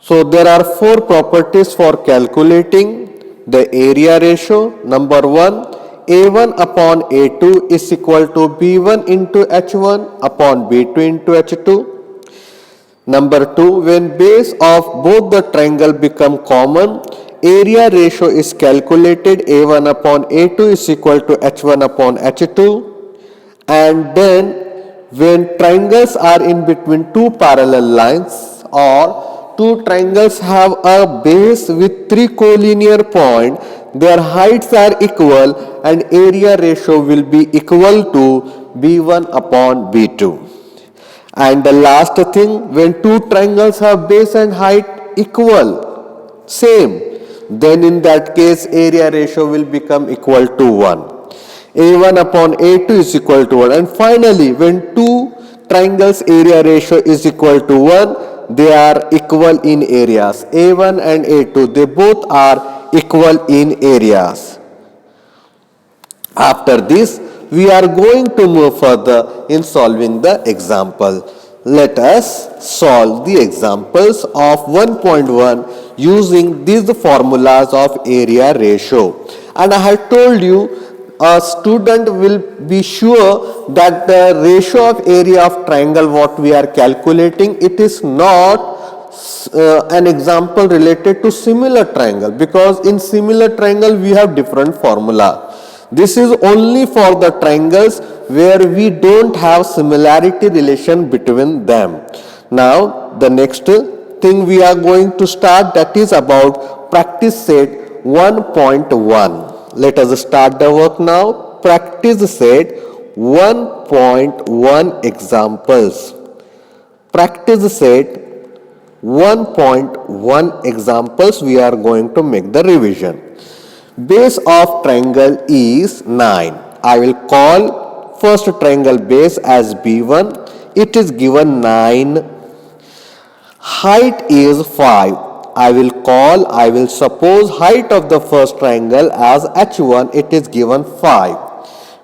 So there are four properties for calculating the area ratio. Number one, A1 upon A2 is equal to B1 into H1 upon B2 into H2. Number two, when base of both the triangle become common, area ratio is calculated. A1 upon A2 is equal to H1 upon H2. And then when triangles are in between two parallel lines, or two triangles have a base with three collinear points, their heights are equal and area ratio will be equal to B1 upon B2. And the last thing, when two triangles have base and height equal, same, then in that case area ratio will become equal to 1. A1 upon A2 is equal to 1. And finally, when two triangles area ratio is equal to 1, they are equal in areas. A1 and A2, they both are equal in areas. After this, we are going to move further in solving the example. Let us solve the examples of 1.1 using these formulas of area ratio. And I have told you a student will be sure that the ratio of area of triangle what we are calculating, it is not an example related to similar triangle, because in similar triangle we have different formula. This is only for the triangles where we don't have similarity relation between them. Now the next thing we are going to start, that is about practice set 1.1. Let us start the work now. Practice set 1.1 examples. Practice set 1.1 examples, we are going to make the revision. Base of triangle is 9. I will call first triangle base as B1. It is given 9. Height is 5. I will suppose height of the first triangle as H1. It is given 5.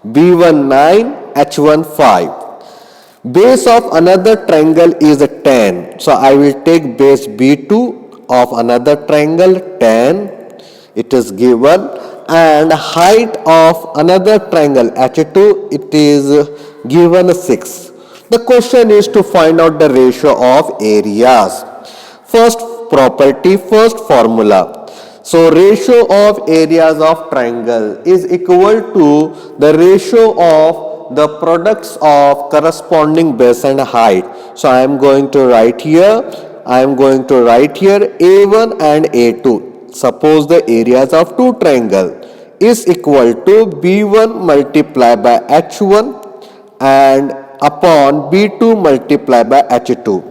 B1 9, H1 5. Base of another triangle is 10. So I will take base B2 of another triangle 10. It is given, and height of another triangle H2, it is given 6. The question is to find out the ratio of areas. First property, first formula. So ratio of areas of triangle is equal to the ratio of the products of corresponding base and height. So I am going to write here A1 and A2. Suppose the areas of two triangles is equal to B1 multiplied by H1 and upon B2 multiplied by H2.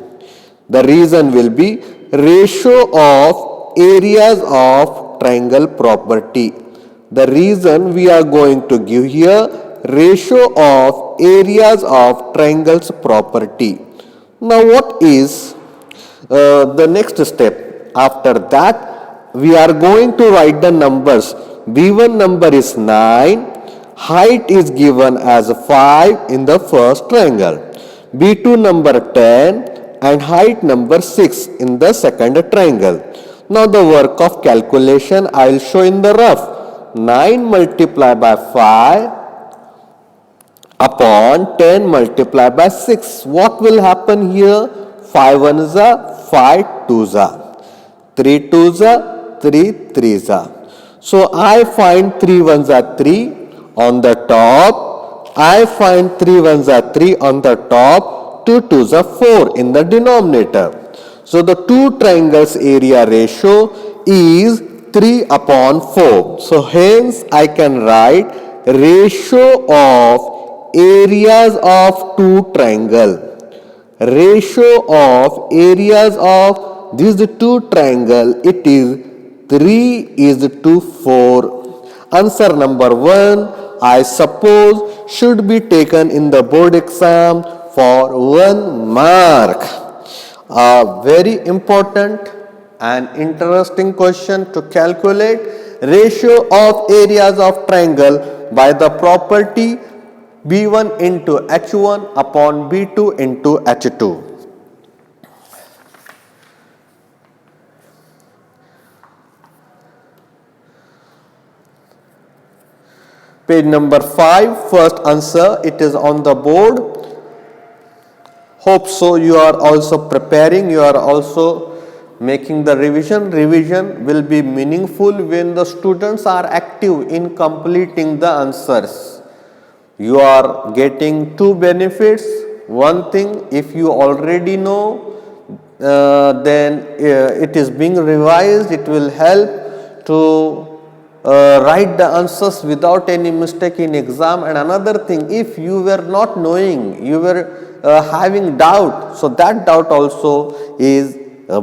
The reason will be ratio of areas of triangle property. The reason we are going to give here ratio of areas of triangles property. Now what is the next step? After that, we are going to write the numbers. B1 number is 9. Height is given as 5 in the first triangle. B2 number 10 and height number 6 in the second triangle. Now the work of calculation I will show in the rough. 9 multiplied by 5 upon 10 multiplied by 6. What will happen here? 5 1s are 5 2s are 3 2s are 3 3s are. So I find 3 1s are 3 on the top. I find 3 1s are 3 on the top. 2 2s are 4 in the denominator. So the two triangles area ratio is 3 upon 4. So hence I can write ratio of areas of two triangle. Ratio of areas of these two triangle, it is 3 is to 4. Answer number 1, I suppose, should be taken in the board exam for 1 mark. A very important and interesting question to calculate ratio of areas of triangle by the property B1 into H1 upon B2 into H2. Page number 5, first answer, it is on the board. Hope so you are also preparing, you are also making the revision. Revision will be meaningful when the students are active in completing the answers. You are getting two benefits. One thing, if you already know, then it is being revised, it will help to write the answers without any mistake in exam. And another thing, if you were not knowing, you were having doubt, so that doubt also is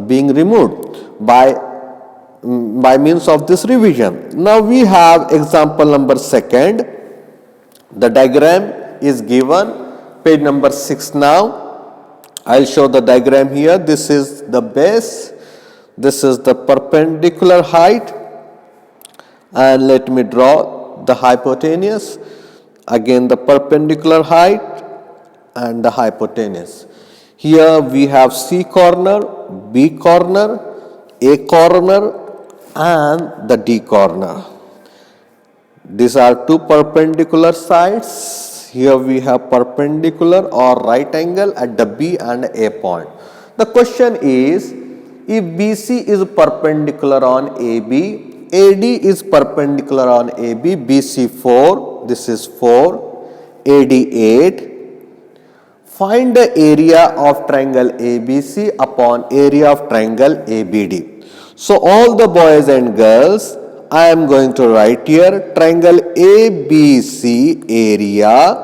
being removed by means of this revision. Now we have example number second. The diagram is given, page number 6 now. I will show the diagram here. This is the base, this is the perpendicular height, and let me draw the hypotenuse. Again the perpendicular height and the hypotenuse. Here we have C corner, B corner, A corner and the D corner. These are two perpendicular sides. Here we have perpendicular or right angle at the B and A point. The question is, if BC is perpendicular on AB, AD is perpendicular on AB, BC 4, this is 4, AD 8. Find the area of triangle ABC upon area of triangle ABD. So all the boys and girls, I am going to write here triangle ABC area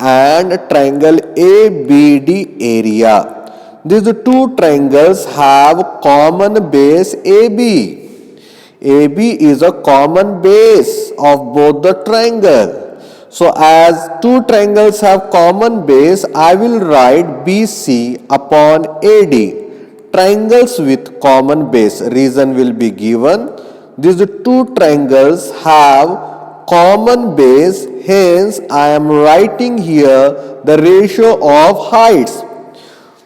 and triangle ABD area. These two triangles have common base AB. AB is a common base of both the triangle. So as two triangles have common base, I will write BC upon AD. Triangles with common base, reason will be given. These two triangles have common base, hence I am writing here the ratio of heights.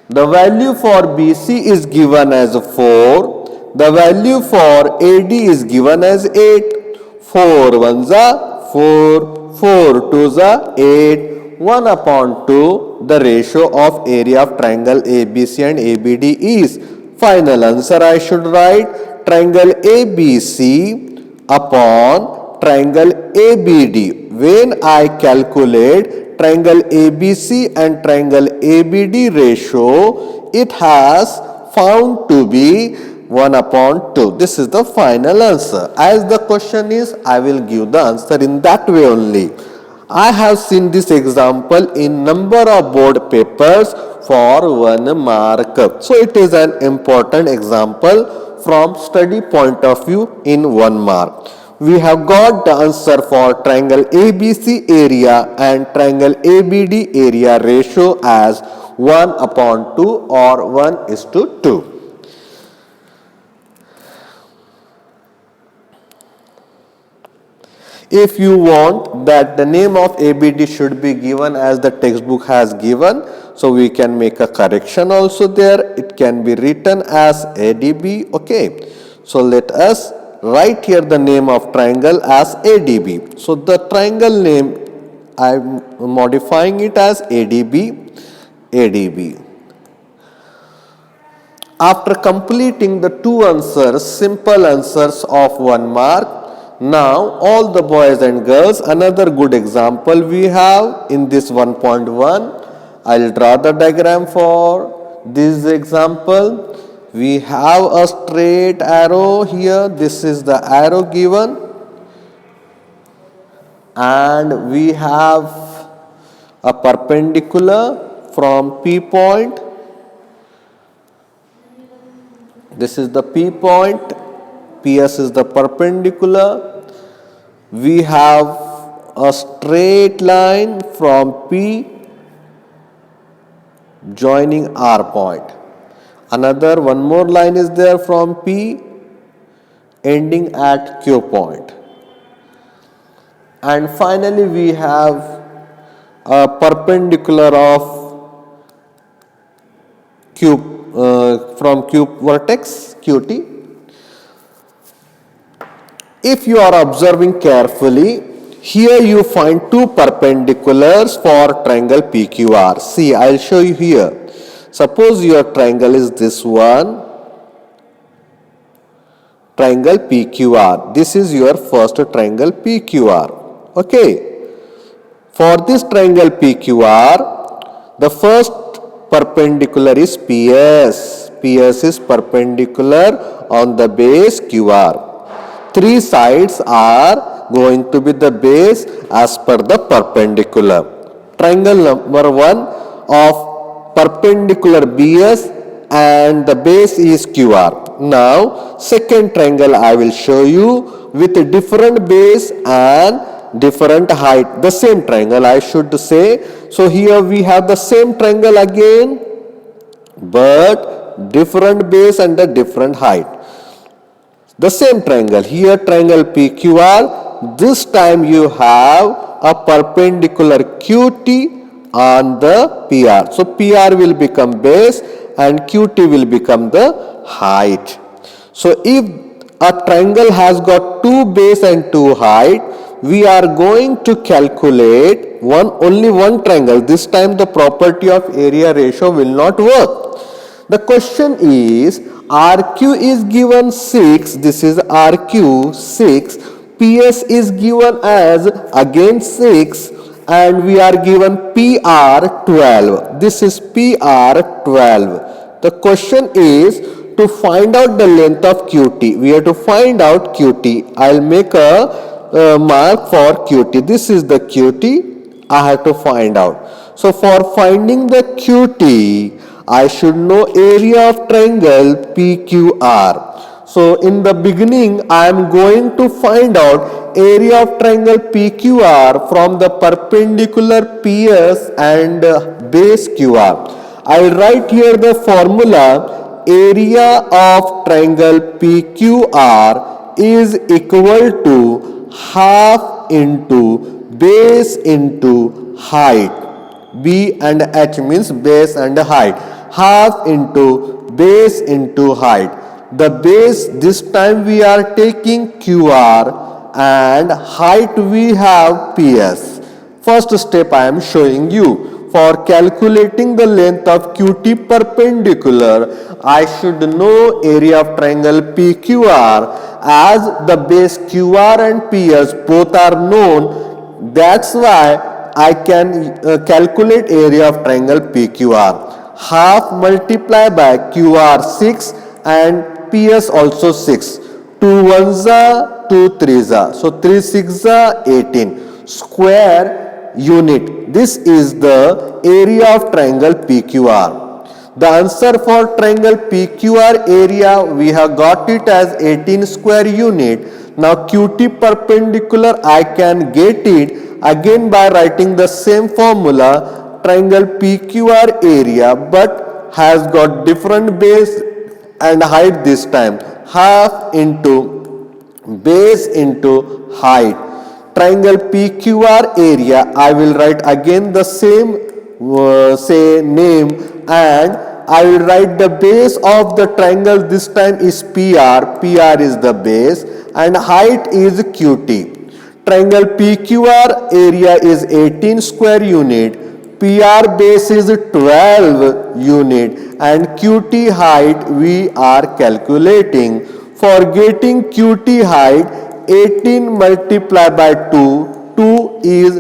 The value for BC is given as 4, the value for AD is given as 8. 4 ones are 4, 4 twos are 8, 1 upon 2, the ratio of area of triangle ABC and ABD is. Final answer I should write triangle ABC upon triangle ABD. When I calculate triangle ABC and triangle ABD ratio, it has found to be 1 upon 2. This is the final answer. As the question is, I will give the answer in that way only. I have seen this example in number of board papers for 1 mark. So it is an important example from study point of view in 1 mark. We have got the answer for triangle ABC area and triangle ABD area ratio as 1 upon 2 or 1:2. If you want that the name of ABD should be given as the textbook has given, so we can make a correction also there. It can be written as ADB. Okay. So let us write here the name of triangle as ADB. So the triangle name I am modifying it as ADB. ADB. After completing the two answers, simple answers of 1 mark, now all the boys and girls, another good example we have in this 1.1. I will draw the diagram for this example. We have a straight arrow here. This is the arrow given. And we have a perpendicular from P point. This is the P point. PS is the perpendicular. We have a straight line from P joining R point. Another one more line is there from P ending at Q point. And finally we have a perpendicular of Q from Q vertex QT. If you are observing carefully, Here you find two perpendiculars for triangle PQR. See, I'll show you here. Suppose your triangle is this one, triangle PQR. This is your first triangle PQR. Okay. For this triangle PQR, the first perpendicular is PS. PS is perpendicular on the base QR. Three sides are going to be the base as per the perpendicular. Triangle number 1 of perpendicular BS and the base is QR. Now second triangle I will show you with a different base and different height. The same triangle I should say. So here we have the same triangle again, but different base and a different height. The same triangle, here triangle PQR, this time you have a perpendicular QT on the PR. So PR will become base and QT will become the height. So if a triangle has got two base and two height, we are going to calculate only one triangle. This time the property of area ratio will not work. The question is, RQ is given 6, this is RQ 6, PS is given as again 6 and we are given PR 12. This is PR 12. The question is to find out the length of QT. We have to find out QT. I'll make a mark for QT. This is the QT I have to find out. So for finding the QT, I should know area of triangle PQR. So in the beginning, I am going to find out area of triangle PQR from the perpendicular PS and base QR. I will write here the formula. Area of triangle PQR is equal to half into base into height. B and H means base and height. Half into base into height. The base this time we are taking QR and height we have PS. First step I am showing you. For calculating the length of QT perpendicular, I should know area of triangle PQR as the base QR and PS both are known. That's why I can calculate area of triangle PQR. Half multiplied by QR 6 and PS also 6. 2 ones are 2 threes are. So 3 6 are 18. Square unit. This is the area of triangle PQR. The answer for triangle PQR area we have got it as 18 square unit. Now QT perpendicular I can get it again by writing the same formula. Triangle PQR area but has got different base and height this time. Half into base into height. Triangle PQR area I will write again the same name and I will write the base of the triangle this time is PR. PR is the base and height is QT. Triangle PQR area is 18 square unit. PR base is 12 unit and QT height we are calculating. For getting QT height, 18 multiplied by 2, 2 is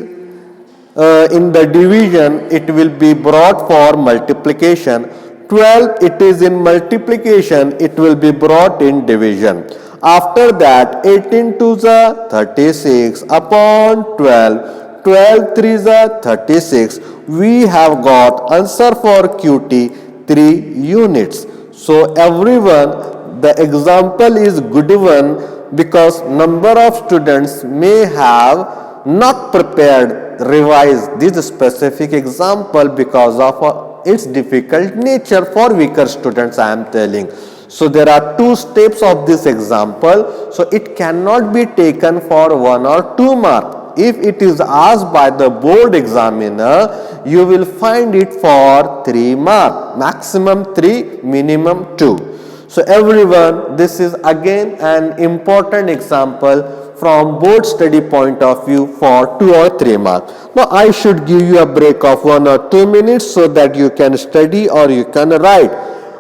in the division, it will be brought for multiplication. 12 it is in multiplication, it will be brought in division. After that 18 2s are 36 upon 12, 12 3s are 36. We have got answer for QT 3 units. So everyone, the example is good one because number of students may have not prepared, revised this specific example because of its difficult nature for weaker students I am telling. So there are two steps of this example. So it cannot be taken for 1 or 2 mark. If it is asked by the board examiner, you will find it for 3 mark. Maximum 3, minimum 2. So everyone, this is again an important example from board study point of view for 2 or 3 marks. Now I should give you a break of 1 or 2 minutes so that you can study or you can write.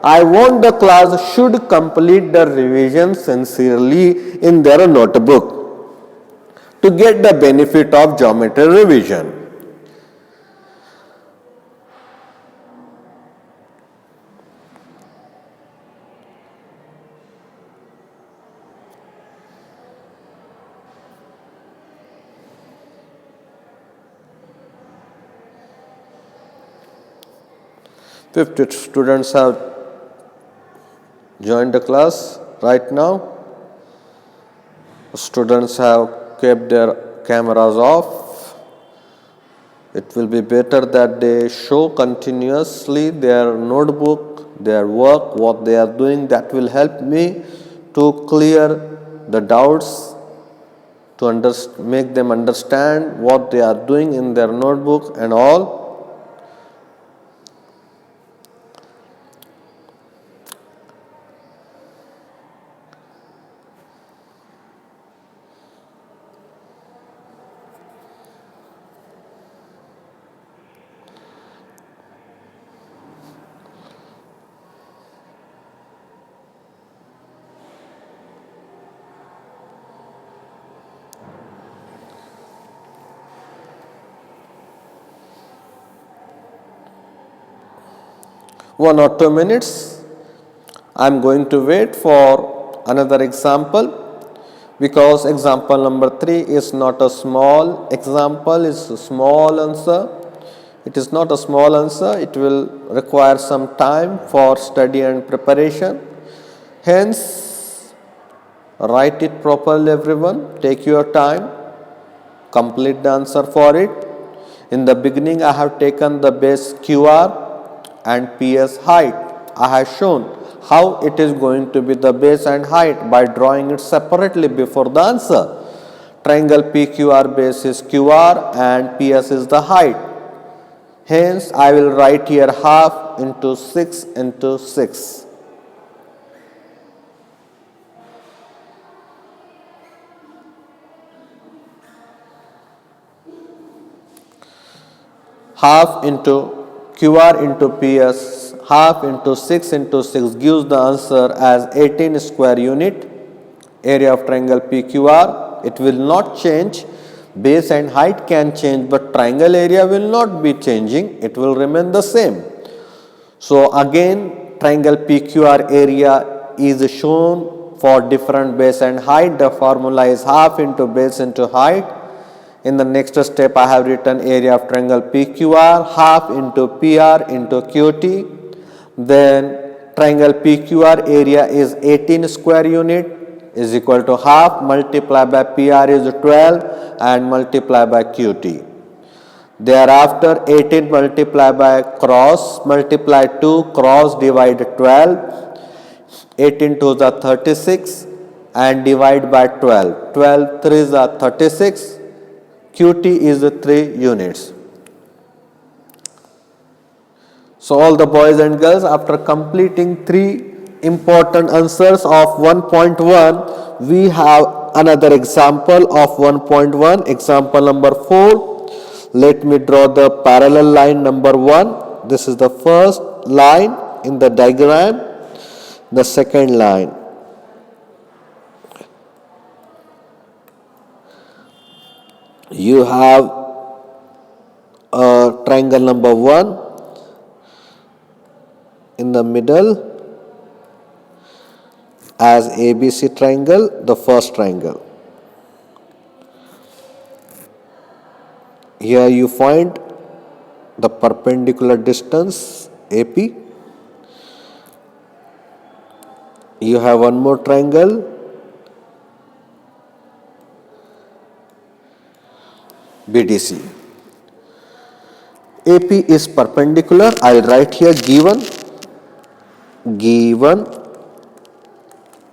I want the class should complete the revision sincerely in their notebook to get the benefit of geometry revision. Fifty students have joined the class right now. Students have kept their cameras off. It will be better that they show continuously their notebook, their work, what they are doing. That will help me to clear the doubts, to make them understand what they are doing in their notebook and all. One or 2 minutes. I am going to wait for another example, because example number 3 is not a small example, it's a small answer. It is not a small answer, it will require some time for study and preparation. Hence, write it properly everyone, take your time, complete the answer for it. In the beginning I have taken the base QR and PS height. I have shown how it is going to be the base and height by drawing it separately before the answer. Triangle PQR base is QR and PS is the height. Hence, I will write here half into 6 into 6. Half into QR into PS, half into 6 into 6 gives the answer as 18 square unit. Area of triangle PQR, it will not change. Base and height can change, but triangle area will not be changing, it will remain the same. So again, triangle PQR area is shown for different base and height. The formula is half into base into height. In the next step, I have written area of triangle PQR, half into PR into QT. Then triangle PQR area is 18 square unit is equal to half multiplied by PR is 12 and multiplied by QT. Thereafter 18 multiplied by cross multiply 2 cross divide 12. 18 to the 36 and divide by 12. 12 3 is the 36. QT is 3 units. So all the boys and girls, after completing 3 important answers of 1.1, we have another example of 1.1, example number 4. Let me draw the parallel line number 1. This is the first line in the diagram, the second line. You have a triangle number 1 in the middle as ABC triangle, the first triangle. Here you find the perpendicular distance AP. You have one more triangle, BDC. AP is perpendicular. I will write here given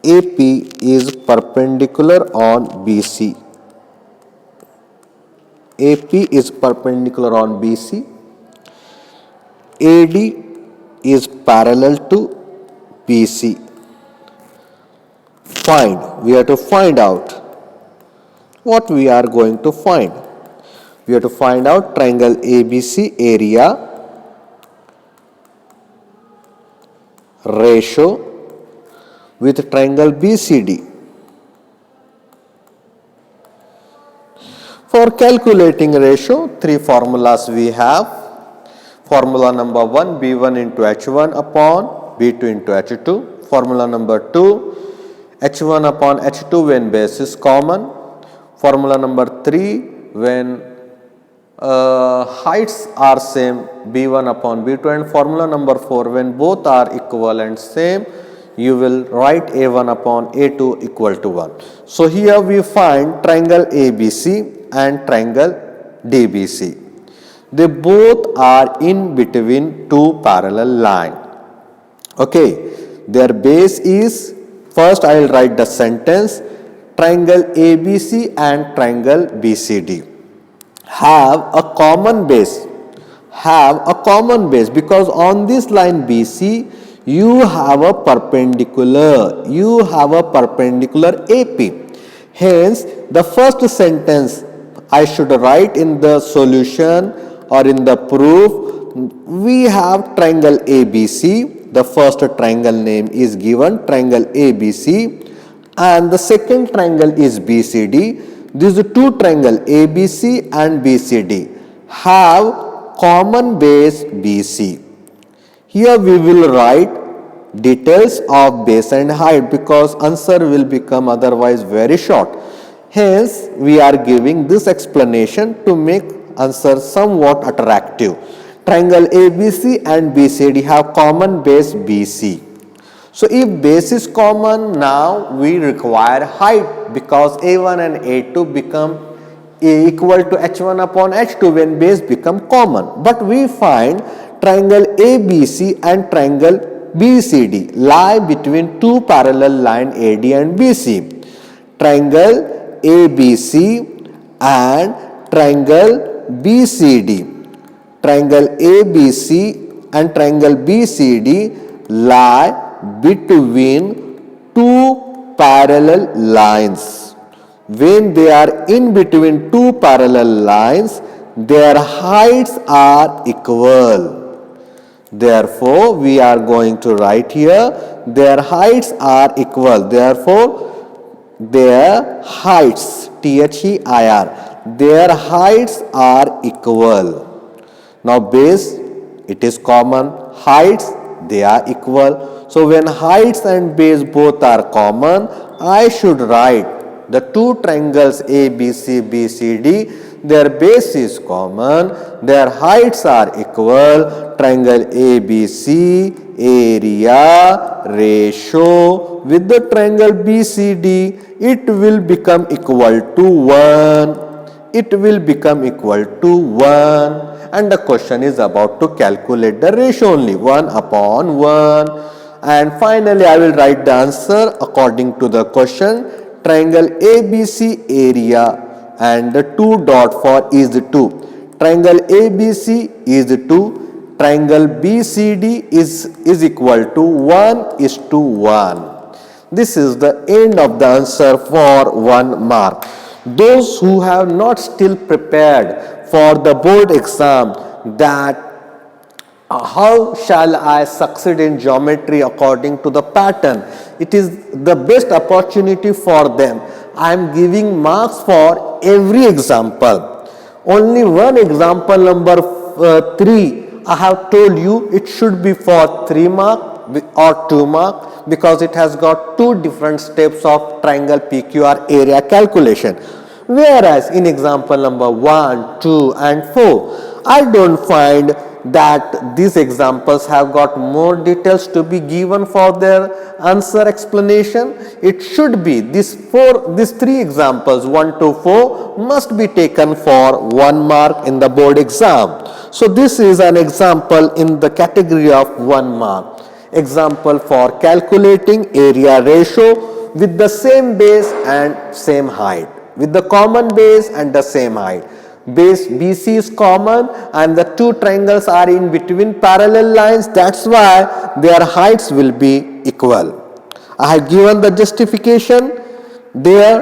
AP is perpendicular on BC. AP is perpendicular on BC. AD is parallel to BC. We have to find out what we are going to find? We have to find out triangle ABC area ratio with triangle BCD. For calculating ratio, three formulas we have. Formula number 1, B1 into H1 upon B2 into H2. Formula number 2, H1 upon H2 when base is common. Formula number 3, when heights are same, B1 upon B2. And formula number 4, when both are equal and same, you will write A1 upon A2 equal to 1. So here we find triangle ABC and triangle DBC. They both are in between two parallel lines. Okay, their base is, first I will write the sentence, triangle ABC and triangle BCD have a common base, because on this line BC you have a perpendicular, AP. Hence the first sentence I should write in the solution or in the proof. We have triangle ABC, the first triangle name is given, triangle ABC, and the second triangle is BCD. These two triangle ABC and BCD have common base BC. Here we will write details of base and height, because answer will become otherwise very short. Hence we are giving this explanation to make answer somewhat attractive. Triangle ABC and BCD have common base BC. So if base is common, now we require height, because A1 and A2 become equal to H1 upon H2 when base become common. But we find triangle ABC and triangle BCD lie between two parallel line AD and BC. Triangle ABC and triangle BCD. Triangle ABC and triangle BCD lie between two parallel lines. When they are in between two parallel lines, their heights are equal. Therefore, we are going to write here, their heights are equal. Therefore, their heights, THEIR, their heights are equal. Now base, it is common, heights, they are equal. So when heights and base both are common, I should write the two triangles ABC, BCD, their base is common, their heights are equal. Triangle ABC area ratio with the triangle BCD, it will become equal to 1. It will become equal to 1. And the question is about to calculate the ratio only, 1 upon 1. And finally I will write the answer according to the question. Triangle ABC area and the 2 dot for is 2. Triangle ABC is 2. Triangle BCD is equal to 1:1. This is the end of the answer for 1 mark. Those who have not still prepared for the board exam, that how shall I succeed in geometry according to the pattern, it is the best opportunity for them. I am giving marks for every example. Only one example number 3 I have told you it should be for 3 mark or 2 mark, because it has got 2 different steps of triangle PQR area calculation. Whereas in example number 1, 2 and 4, I don't find that these examples have got more details to be given for their answer explanation. It should be these 3 examples 1 to 4 must be taken for 1 mark in the board exam. So this is an example in the category of 1 mark. Example for calculating area ratio with the same base and same height, with the common base and the same height. Base BC is common and the 2 triangles are in between parallel lines. That's why their heights will be equal. I have given the justification there.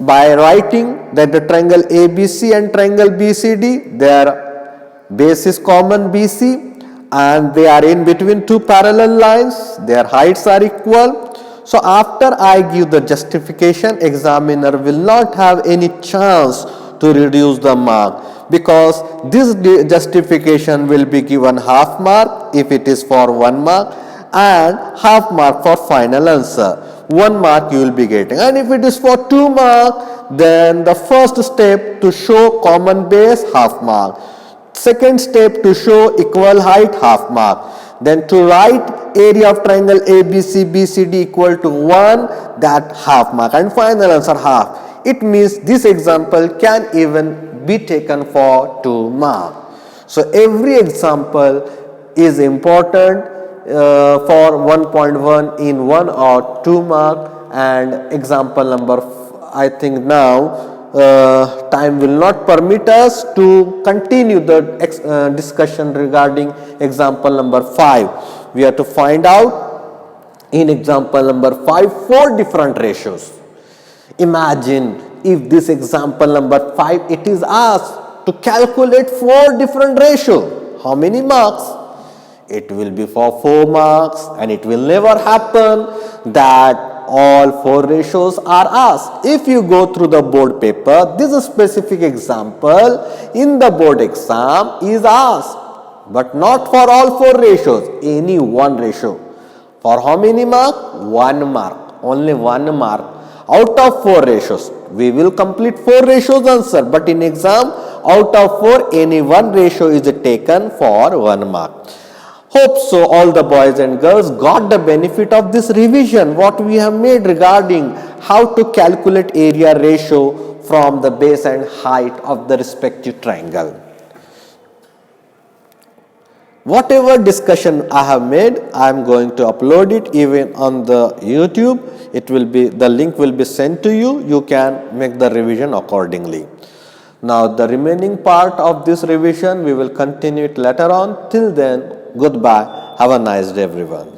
by writing that the triangle ABC and triangle BCD, their base is common BC and they are in between two parallel lines, their heights are equal. So after I give the justification, examiner will not have any chance to reduce the mark, because this justification will be given half mark if it is for 1 mark and half mark for final answer. 1 mark you will be getting, and if it is for 2 mark, then the first step to show common base, half mark. Second step to show equal height, half mark. Then to write area of triangle ABC BCD equal to 1, that half mark, and final answer half. It means this example can even be taken for 2 mark. So every example is important for 1.1 in 1 or 2 mark. And example number, I think now time will not permit us to continue the discussion regarding example number 5. We have to find out in example number 5 4 different ratios. Imagine if this example number 5, it is asked to calculate 4 different ratios. How many marks? It will be for 4 marks, and it will never happen that all 4 ratios are asked. If you go through the board paper, this specific example in the board exam is asked, but not for all 4 ratios, any one ratio. For how many mark? 1 mark, only 1 mark out of 4 ratios. We will complete 4 ratios answer, but in exam, out of 4, any one ratio is taken for 1 mark. Hope so all the boys and girls got the benefit of this revision what we have made regarding how to calculate area ratio from the base and height of the respective triangle. Whatever discussion I have made, I am going to upload it even on the YouTube. It will be, the link will be sent to you. You can make the revision accordingly. Now the remaining part of this revision we will continue it later on. Till then, goodbye. Have a nice day everyone.